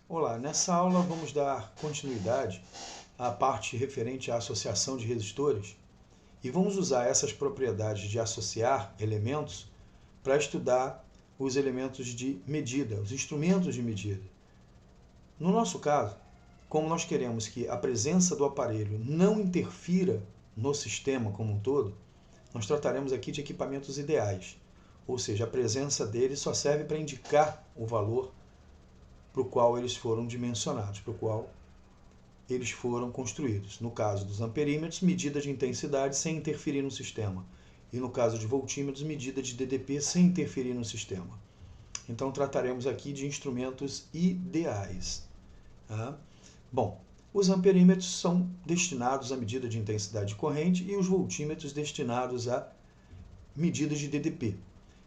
Olá, nessa aula vamos dar continuidade à parte referente à associação de resistores e vamos usar essas propriedades de associar elementos para estudar os elementos de medida, os instrumentos de medida. No nosso caso, como nós queremos que a presença do aparelho não interfira no sistema como um todo, nós trataremos aqui de equipamentos ideais, ou seja, a presença deles só serve para indicar o valor para o qual eles foram dimensionados, para o qual eles foram construídos. No caso dos amperímetros, medida de intensidade sem interferir no sistema. E no caso de voltímetros, medida de DDP sem interferir no sistema. Então, trataremos aqui de instrumentos ideais. Bom, os amperímetros são destinados à medida de intensidade de corrente e os voltímetros destinados a medidas de DDP.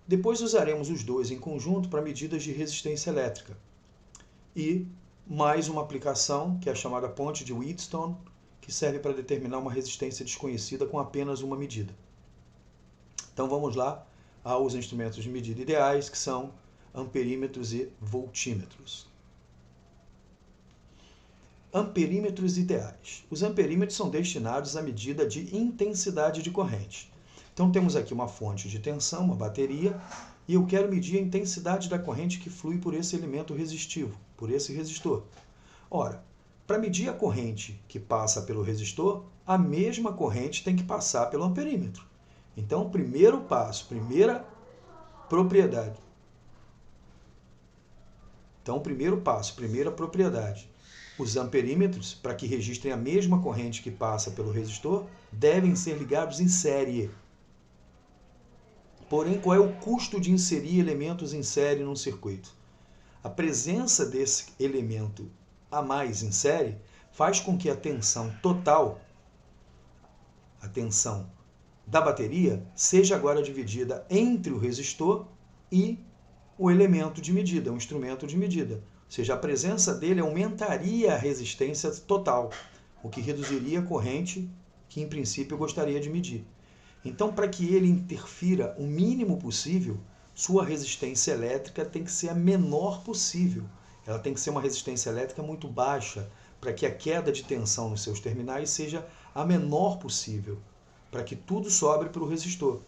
Depois usaremos os dois em conjunto para medidas de resistência elétrica. E mais uma aplicação, que é a chamada ponte de Wheatstone, que serve para determinar uma resistência desconhecida com apenas uma medida. Então vamos lá aos instrumentos de medida ideais, que são amperímetros e voltímetros. Amperímetros ideais. Os amperímetros são destinados à medida de intensidade de corrente. Então temos aqui uma fonte de tensão, uma bateria, e eu quero medir a intensidade da corrente que flui por esse elemento resistivo, por esse resistor. Ora, para medir a corrente que passa pelo resistor, a mesma corrente tem que passar pelo amperímetro. Então, o primeiro passo, primeira propriedade. Os amperímetros, para que registrem a mesma corrente que passa pelo resistor, devem ser ligados em série. Porém, qual é o custo de inserir elementos em série num circuito? A presença desse elemento a mais em série faz com que a tensão total, a tensão da bateria, seja agora dividida entre o resistor e o elemento de medida, o instrumento de medida. Ou seja, a presença dele aumentaria a resistência total, o que reduziria a corrente que, em princípio, eu gostaria de medir. Então, para que ele interfira o mínimo possível, sua resistência elétrica tem que ser a menor possível. Ela tem que ser uma resistência elétrica muito baixa, para que a queda de tensão nos seus terminais seja a menor possível, para que tudo sobre para o resistor.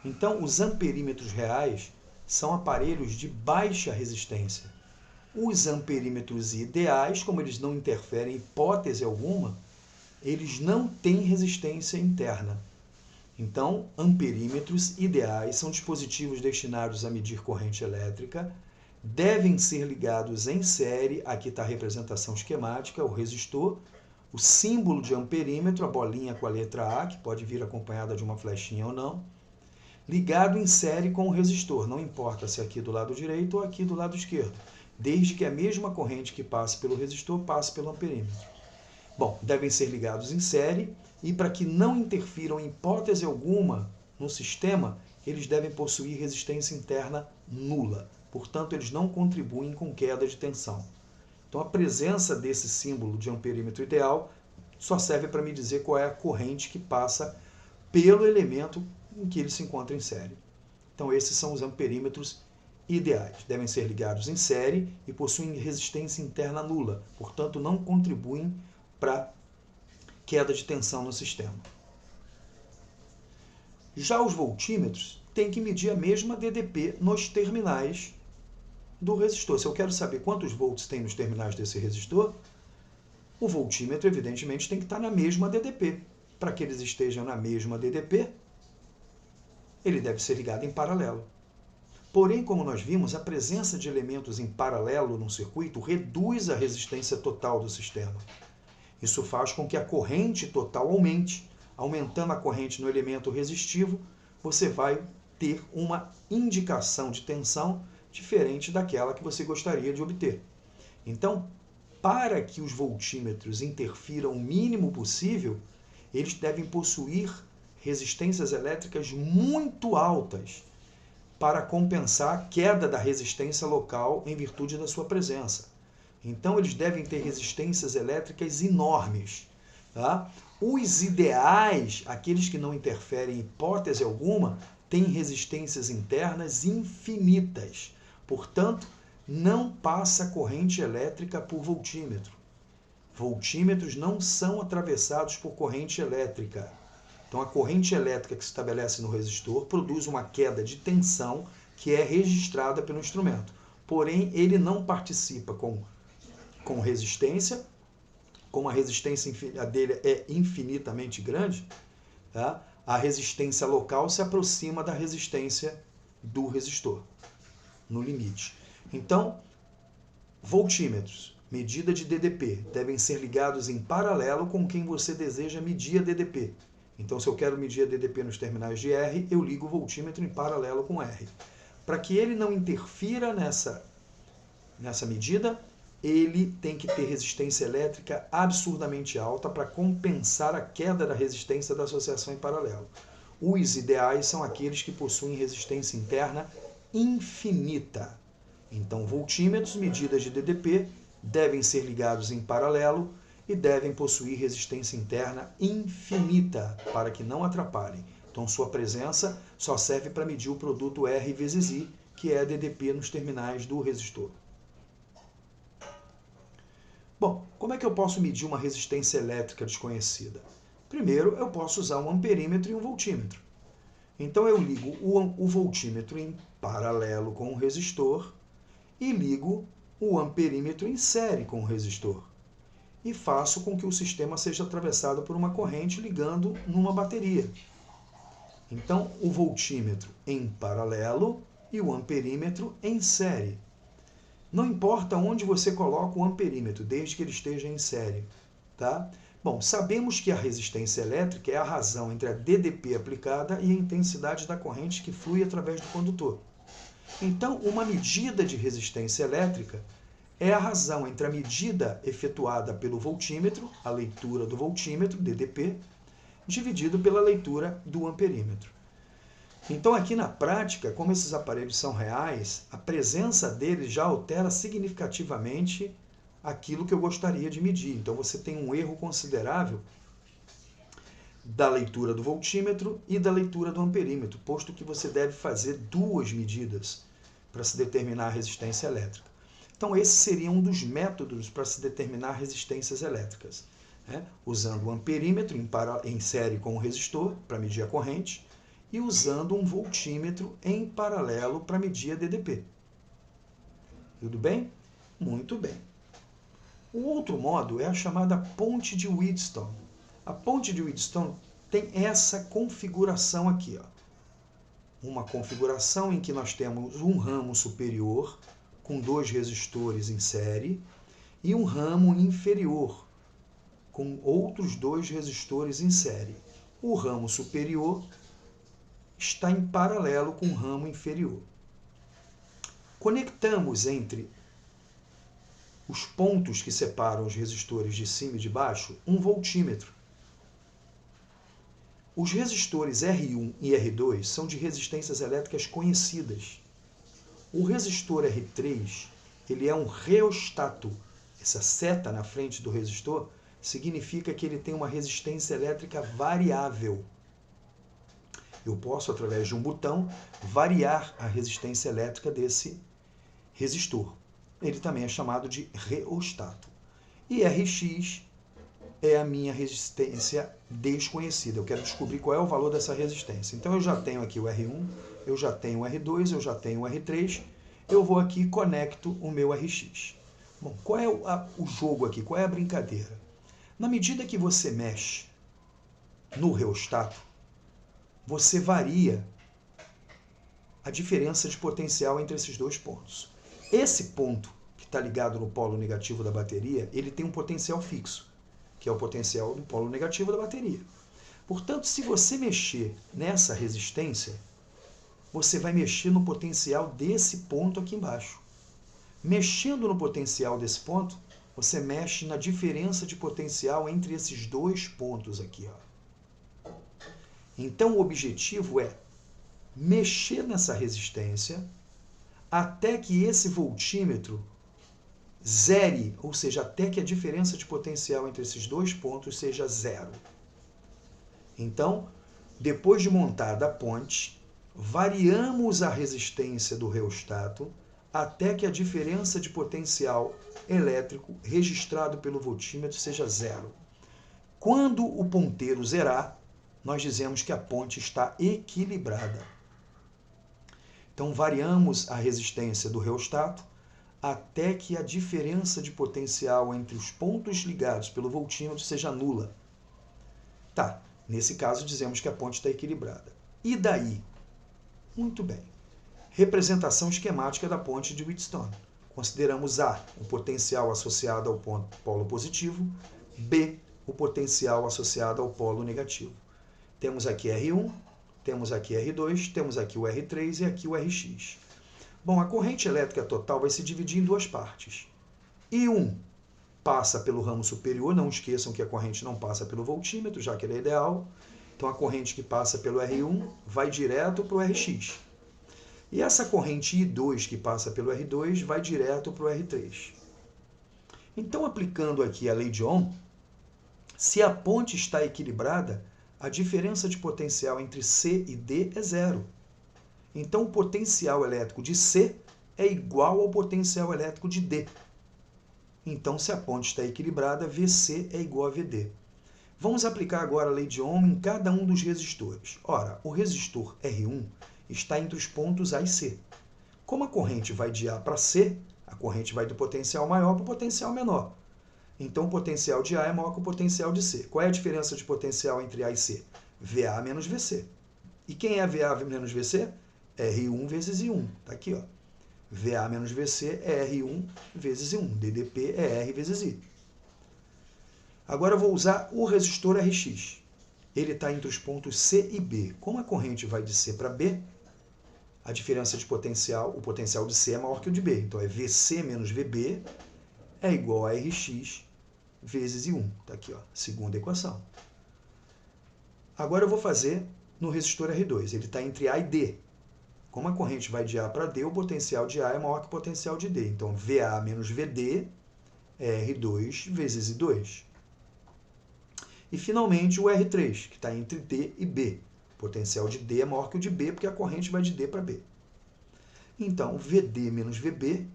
Então, os amperímetros reais são aparelhos de baixa resistência. Os amperímetros ideais, como eles não interferem em hipótese alguma, eles não têm resistência interna. Então, amperímetros ideais são dispositivos destinados a medir corrente elétrica, devem ser ligados em série, aqui está a representação esquemática, o resistor, o símbolo de amperímetro, a bolinha com a letra A, que pode vir acompanhada de uma flechinha ou não, ligado em série com o resistor, não importa se aqui do lado direito ou aqui do lado esquerdo, desde que a mesma corrente que passe pelo resistor passe pelo amperímetro. Bom, devem ser ligados em série e, para que não interfiram em hipótese alguma no sistema, eles devem possuir resistência interna nula. Portanto, eles não contribuem com queda de tensão. Então, a presença desse símbolo de amperímetro ideal só serve para me dizer qual é a corrente que passa pelo elemento em que ele se encontra em série. Então, esses são os amperímetros ideais. Devem ser ligados em série e possuem resistência interna nula. Portanto, não contribuem para queda de tensão no sistema. Já os voltímetros têm que medir a mesma DDP nos terminais do resistor. Se eu quero saber quantos volts tem nos terminais desse resistor, o voltímetro, evidentemente, tem que estar na mesma DDP. Para que eles estejam na mesma DDP, ele deve ser ligado em paralelo. Porém, como nós vimos, a presença de elementos em paralelo num circuito reduz a resistência total do sistema. Isso faz com que a corrente total aumente. Aumentando a corrente no elemento resistivo, você vai ter uma indicação de tensão diferente daquela que você gostaria de obter. Então, para que os voltímetros interfiram o mínimo possível, eles devem possuir resistências elétricas muito altas para compensar a queda da resistência local em virtude da sua presença. Então, eles devem ter resistências elétricas enormes. Tá? Os ideais, aqueles que não interferem em hipótese alguma, têm resistências internas infinitas. Portanto, não passa corrente elétrica por voltímetro. Voltímetros não são atravessados por corrente elétrica. Então, a corrente elétrica que se estabelece no resistor produz uma queda de tensão que é registrada pelo instrumento. Porém, ele não participa com resistência, como a resistência dele é infinitamente grande, tá? A resistência local se aproxima da resistência do resistor, no limite. Então, voltímetros, medida de DDP, devem ser ligados em paralelo com quem você deseja medir a DDP. Então, se eu quero medir a DDP nos terminais de R, eu ligo o voltímetro em paralelo com R. Para que ele não interfira nessa medida, ele tem que ter resistência elétrica absurdamente alta para compensar a queda da resistência da associação em paralelo. Os ideais são aqueles que possuem resistência interna infinita. Então, voltímetros, medidas de DDP, devem ser ligados em paralelo e devem possuir resistência interna infinita para que não atrapalhem. Então, sua presença só serve para medir o produto R vezes I, que é a DDP nos terminais do resistor. Bom, como é que eu posso medir uma resistência elétrica desconhecida? Primeiro, eu posso usar um amperímetro e um voltímetro. Então, eu ligo o voltímetro em paralelo com o resistor e ligo o amperímetro em série com o resistor. E faço com que o sistema seja atravessado por uma corrente ligando numa bateria. Então, o voltímetro em paralelo e o amperímetro em série. Não importa onde você coloca o amperímetro, desde que ele esteja em série. Tá? Bom, sabemos que a resistência elétrica é a razão entre a DDP aplicada e a intensidade da corrente que flui através do condutor. Então, uma medida de resistência elétrica é a razão entre a medida efetuada pelo voltímetro, a leitura do voltímetro, DDP, dividido pela leitura do amperímetro. Então, aqui na prática, como esses aparelhos são reais, a presença deles já altera significativamente aquilo que eu gostaria de medir. Então, você tem um erro considerável da leitura do voltímetro e da leitura do amperímetro, posto que você deve fazer duas medidas para se determinar a resistência elétrica. Então, esse seria um dos métodos para se determinar resistências elétricas, né? Usando o amperímetro em série com o resistor para medir a corrente e usando um voltímetro em paralelo para medir a DDP. Tudo bem? Muito bem. O outro modo é a chamada ponte de Wheatstone. A ponte de Wheatstone tem essa configuração aqui, ó. Uma configuração em que nós temos um ramo superior com dois resistores em série e um ramo inferior com outros dois resistores em série. O ramo superior está em paralelo com o ramo inferior. Conectamos entre os pontos que separam os resistores de cima e de baixo um voltímetro. Os resistores R1 e R2 são de resistências elétricas conhecidas. O resistor R3, ele é um reostato. Essa seta na frente do resistor significa que ele tem uma resistência elétrica variável. Eu posso, através de um botão, variar a resistência elétrica desse resistor. Ele também é chamado de reostato. E Rx é a minha resistência desconhecida. Eu quero descobrir qual é o valor dessa resistência. Então, eu já tenho aqui o R1, eu já tenho o R2, eu já tenho o R3. Eu vou aqui e conecto o meu Rx. Bom, qual é o jogo aqui? Qual é a brincadeira? Na medida que você mexe no reostato, você varia a diferença de potencial entre esses dois pontos. Esse ponto que está ligado no polo negativo da bateria, ele tem um potencial fixo, que é o potencial do polo negativo da bateria. Portanto, se você mexer nessa resistência, você vai mexer no potencial desse ponto aqui embaixo. Mexendo no potencial desse ponto, você mexe na diferença de potencial entre esses dois pontos aqui, ó. Então, o objetivo é mexer nessa resistência até que esse voltímetro zere, ou seja, até que a diferença de potencial entre esses dois pontos seja zero. Então, depois de montada a ponte, variamos a resistência do reostato até que a diferença de potencial elétrico registrado pelo voltímetro seja zero. Quando o ponteiro zerar, nós dizemos que a ponte está equilibrada. Então, variamos a resistência do reostato até que a diferença de potencial entre os pontos ligados pelo voltímetro seja nula. Tá, nesse caso dizemos que a ponte está equilibrada. E daí? Muito bem. Representação esquemática da ponte de Wheatstone. Consideramos A, o potencial associado ao polo positivo, B, o potencial associado ao polo negativo. Temos aqui R1, temos aqui R2, temos aqui o R3 e aqui o Rx. Bom, a corrente elétrica total vai se dividir em duas partes. I1 passa pelo ramo superior, não esqueçam que a corrente não passa pelo voltímetro, já que ele é ideal. Então, a corrente que passa pelo R1 vai direto para o Rx. E essa corrente I2 que passa pelo R2 vai direto para o R3. Então, aplicando aqui a lei de Ohm, se a ponte está equilibrada, a diferença de potencial entre C e D é zero. Então, o potencial elétrico de C é igual ao potencial elétrico de D. Então, se a ponte está equilibrada, VC é igual a VD. Vamos aplicar agora a lei de Ohm em cada um dos resistores. Ora, o resistor R1 está entre os pontos A e C. Como a corrente vai de A para C, a corrente vai do potencial maior para o potencial menor. Então, o potencial de A é maior que o potencial de C. Qual é a diferença de potencial entre A e C? VA menos VC. E quem é VA menos VC? R1 vezes I1. Está aqui, ó. VA menos VC é R1 vezes I1. DDP é R vezes I. Agora eu vou usar o resistor Rx. Ele está entre os pontos C e B. Como a corrente vai de C para B, a diferença de potencial, o potencial de C é maior que o de B. Então, é VC menos VB é igual a Rx vezes I1. Está aqui, ó, segunda equação. Agora eu vou fazer no resistor R2. Ele está entre A e D. Como a corrente vai de A para D, o potencial de A é maior que o potencial de D. Então, VA menos VD é R2 vezes I2. E, finalmente, o R3, que está entre D e B. O potencial de D é maior que o de B, porque a corrente vai de D para B. Então, VD menos VB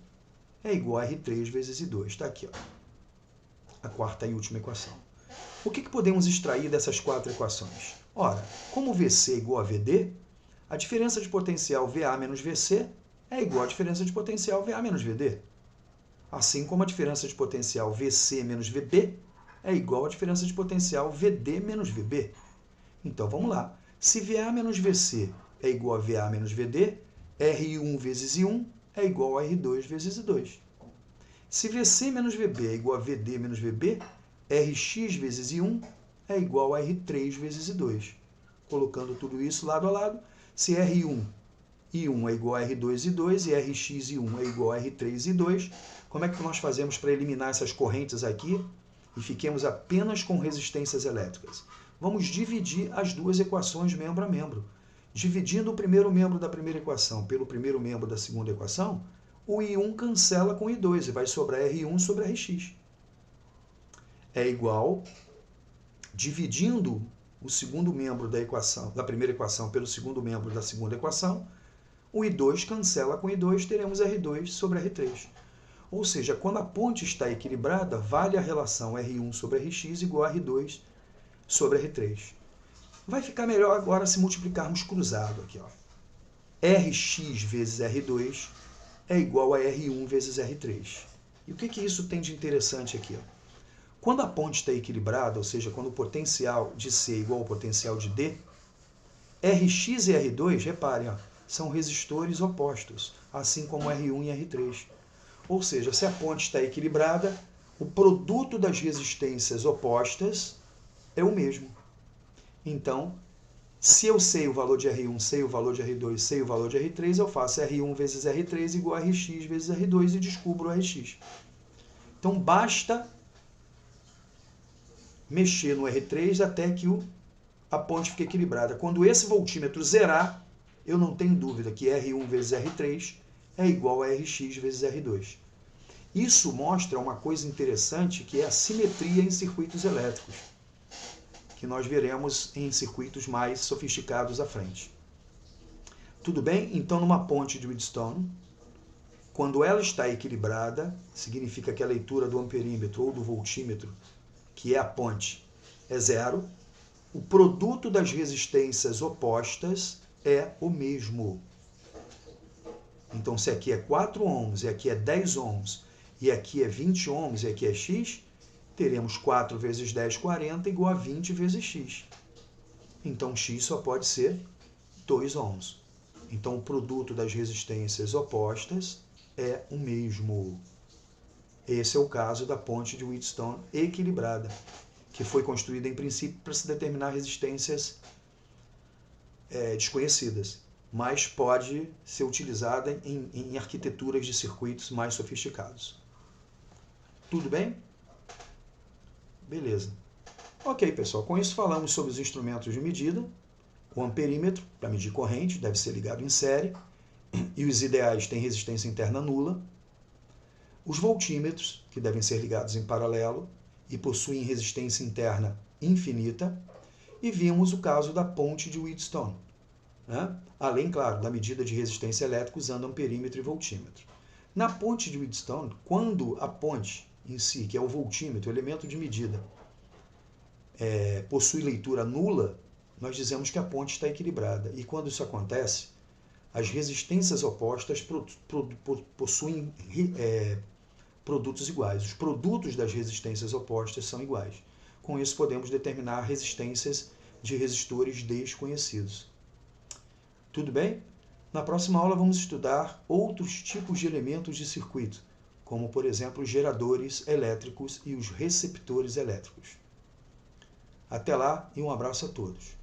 é igual a R3 vezes I2. Está aqui, ó, a quarta e última equação. O que podemos extrair dessas quatro equações? Ora, como VC é igual a VD, a diferença de potencial VA menos VC é igual à diferença de potencial VA menos VD. Assim como a diferença de potencial VC menos VB é igual à diferença de potencial VD menos VB. Então, vamos lá. Se VA menos VC é igual a VA menos VD, R1 vezes I1 é igual a R2 vezes I2. Se VC menos VB é igual a VD menos VB, Rx vezes I1 é igual a R3 vezes I2. Colocando tudo isso lado a lado, se R1 I1 é igual a R2 I2 e Rx I1 é igual a R3 I2, como é que nós fazemos para eliminar essas correntes aqui e fiquemos apenas com resistências elétricas? Vamos dividir as duas equações membro a membro. Dividindo o primeiro membro da primeira equação pelo primeiro membro da segunda equação, o I1 cancela com o I2 e vai sobrar R1 sobre Rx. É igual, dividindo o segundo membro da equação, da primeira equação pelo segundo membro da segunda equação, o I2 cancela com o I2, teremos R2 sobre R3. Ou seja, quando a ponte está equilibrada, vale a relação R1 sobre Rx igual a R2 sobre R3. Vai ficar melhor agora se multiplicarmos cruzado aqui, ó. Rx vezes R2 é igual a R1 vezes R3. E o que isso tem de interessante aqui, ó? Quando a ponte está equilibrada, ou seja, quando o potencial de C é igual ao potencial de D, Rx e R2, reparem, ó, são resistores opostos, assim como R1 e R3. Ou seja, se a ponte está equilibrada, o produto das resistências opostas é o mesmo. Então, se eu sei o valor de R1, sei o valor de R2, sei o valor de R3, eu faço R1 vezes R3 igual a Rx vezes R2 e descubro o Rx. Então, basta mexer no R3 até que a ponte fique equilibrada. Quando esse voltímetro zerar, eu não tenho dúvida que R1 vezes R3 é igual a Rx vezes R2. Isso mostra uma coisa interessante, que é a simetria em circuitos elétricos, que nós veremos em circuitos mais sofisticados à frente. Tudo bem? Então, numa ponte de Wheatstone, Quando ela está equilibrada, significa que a leitura do amperímetro ou do voltímetro, que é a ponte, é zero. O produto das resistências opostas é o mesmo. Então, se aqui é 4 ohms, e aqui é 10 ohms, e aqui é 20 ohms, e aqui é x, teremos 4 vezes 10, 40, igual a 20 vezes x. Então, x só pode ser 2 ohms. Então, o produto das resistências opostas é o mesmo. Esse é o caso da ponte de Wheatstone equilibrada, que foi construída, em princípio, para se determinar resistências desconhecidas, mas pode ser utilizada em arquiteturas de circuitos mais sofisticados. Tudo bem? Beleza. Ok, pessoal, com isso falamos sobre os instrumentos de medida. O amperímetro, para medir corrente, deve ser ligado em série, e os ideais têm resistência interna nula. Os voltímetros, que devem ser ligados em paralelo e possuem resistência interna infinita. E vimos o caso da ponte de Wheatstone, né? Além, claro, da medida de resistência elétrica usando amperímetro e voltímetro. Na ponte de Wheatstone, quando a ponte em si, que é o voltímetro, o elemento de medida, possui leitura nula, nós dizemos que a ponte está equilibrada. E quando isso acontece, as resistências opostas possuem produtos iguais. Os produtos das resistências opostas são iguais. Com isso, podemos determinar resistências de resistores desconhecidos. Tudo bem? Na próxima aula vamos estudar outros tipos de elementos de circuito, como, por exemplo, os geradores elétricos e os receptores elétricos. Até lá e um abraço a todos.